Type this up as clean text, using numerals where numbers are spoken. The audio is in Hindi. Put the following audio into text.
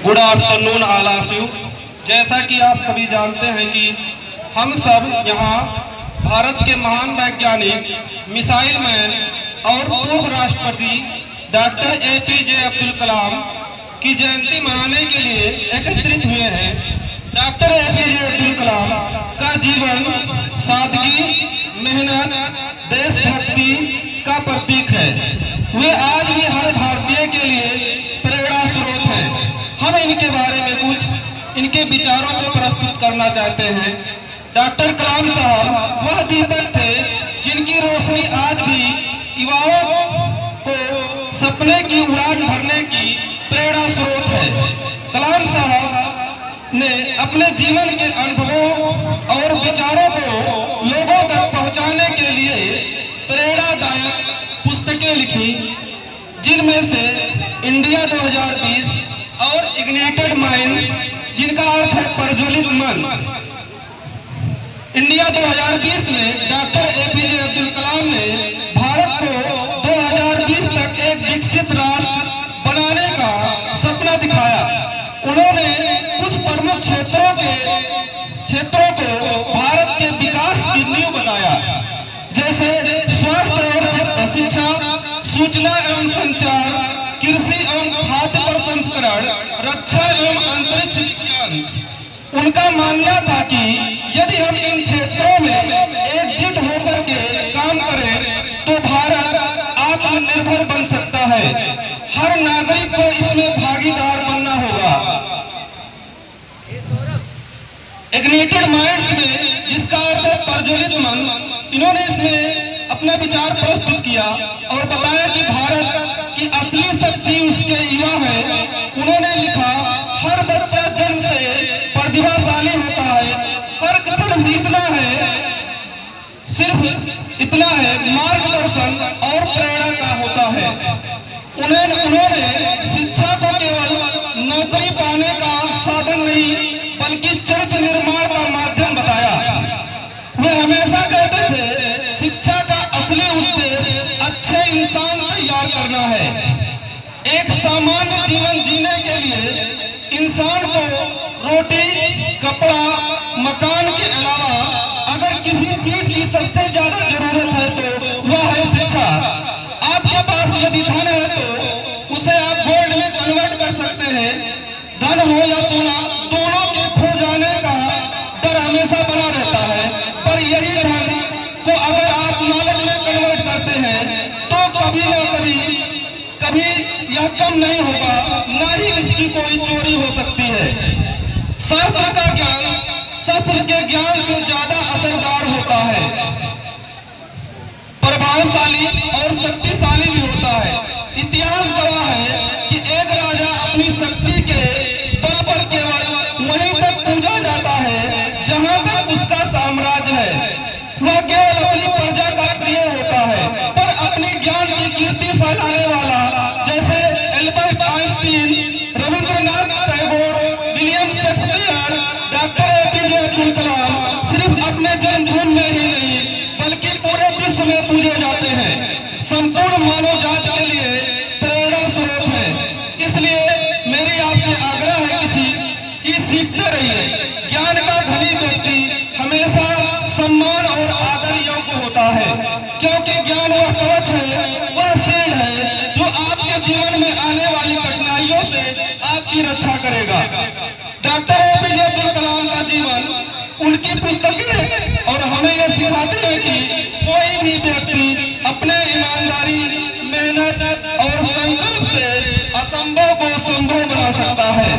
Good afternoon all of you. जैसा कि आप सभी जानते हैं कि हम सब यहाँ भारत के महान वैज्ञानिक, मिसाइल मैन और पूर्व राष्ट्रपति डॉक्टर APJ अब्दुल कलाम की जयंती मनाने के लिए एकत्रित हुए हैं। डॉक्टर APJ अब्दुल कलाम का जीवन सादगी, मेहनत, देशभक्ति का प्रतीक है। वे आज भी हर भारतीय के लिए प्रेरणा स्रोत है। हम इनके बारे में कुछ इनके विचारों को प्रस्तुत करना चाहते हैं। डॉक्टर कलाम साहब वह दीपक थे जिनकी रोशनी आज भी युवाओं को सपने की उड़ान भरने की प्रेरणा स्रोत है। कलाम साहब ने अपने जीवन के अनुभवों और विचारों को लोगों तक पहुंचाने के लिए प्रेरणादायक पुस्तकें लिखी, जिनमें से इंडिया 2020 और इग्निटेड माइंड्स, जिनका अर्थ है प्रज्वलित मन। इंडिया 2020 में डॉक्टर APJ अब्दुल कलाम ने भारत को 2020 तक एक विकसित राष्ट्र बनाने का सपना दिखाया। उन्होंने कुछ प्रमुख क्षेत्रों को भारत के विकास की नींव बताया, जैसे स्वास्थ्य और शिक्षा, सूचना एवं संचार, कृषि एवं खाद्य प्रसंस्करण, रक्षा एवं अंतरिक्ष विज्ञान। उनका मानना था कि यदि हम इन क्षेत्रों में एकजुट होकर के काम करें तो भारत आत्मनिर्भर बन सकता है। हर नागरिक को इसमें भागीदार बनना होगा। इग्निटेड माइंड्स में, जिसका अर्थ है प्रज्वलित मन, इन्होंने इसमें अपना विचार प्रस्तुत किया और बताया कि भारत की असली शक्ति उसके युवा है। उन्होंने लिखा, हर बच्चा जन्म से प्रतिभाशाली होता है, फर्क सिर्फ इतना है मार्गदर्शन और प्रेरणा का होता है। उन्होंने शिक्षा को केवल नौकरी पाने का साधन नहीं बल्कि चरित्र निर्माण का माध्यम बताया। वे हमेशा कहते थे, शिक्षा का असली उद्देश्य अच्छे इंसान तैयार करना है। एक सामान्य जीवन जीने के लिए इंसान को रोटी, कपड़ा, मकान के अलावा अगर किसी चीज की सबसे ज्यादा जरूरत है तो वह है शिक्षा। आपके पास यदि धन है तो उसे आप गोल्ड में कन्वर्ट कर सकते हैं। धन हो या सोना, दोनों के खो जाने का डर हमेशा बना रहता है, पर यही धन को अगर आप नॉलेज में कन्वर्ट करते हैं तो कभी ना कभी यह कम नहीं होगा, ना ही इसकी कोई चोरी हो सकती है। शास्त्र के ज्ञान से ज्यादा असरदार होता है, प्रभावशाली और शक्तिशाली भी होता है। इतिहास गवाह है कि एक राजा अपनी शक्ति के बल पर केवल वहीं तक पूजा जाता है जहां तक उसका साम्राज्य है। वह केवल अपनी प्रजा का प्रिय होता है, पर अपनी ज्ञान की कीर्ति फैलाने वाला, जैसे Albert Einstein, Rabindranath Tagore, William Shakespeare, doctor APJ Abdul Kalam सिर्फ अपने जन्मभूमि में ही नहीं बल्कि पूरे विश्व में पूजे जाते हैं। संपूर्ण मानव जाति के लिए प्रेरणा स्रोत है। इसलिए मेरी आपसे आग्रह है कि सीखते रहिए। ज्ञान का धनी व्यक्ति हमेशा सम्मान और आदर योग्य होता है, क्योंकि ज्ञान वह कवच है, वह शील्ड है जो आपके जीवन में आने वाली कठिनाइयों से आपकी रक्षा करेगा। डॉक्टर APJ अब्दुल कलाम का जीवन, उनकी पुस्तकें और हमें यह सिखाते हैं कि कोई भी व्यक्ति अपने ईमानदारी, मेहनत और संकल्प से असंभव को संभव बना सकता है।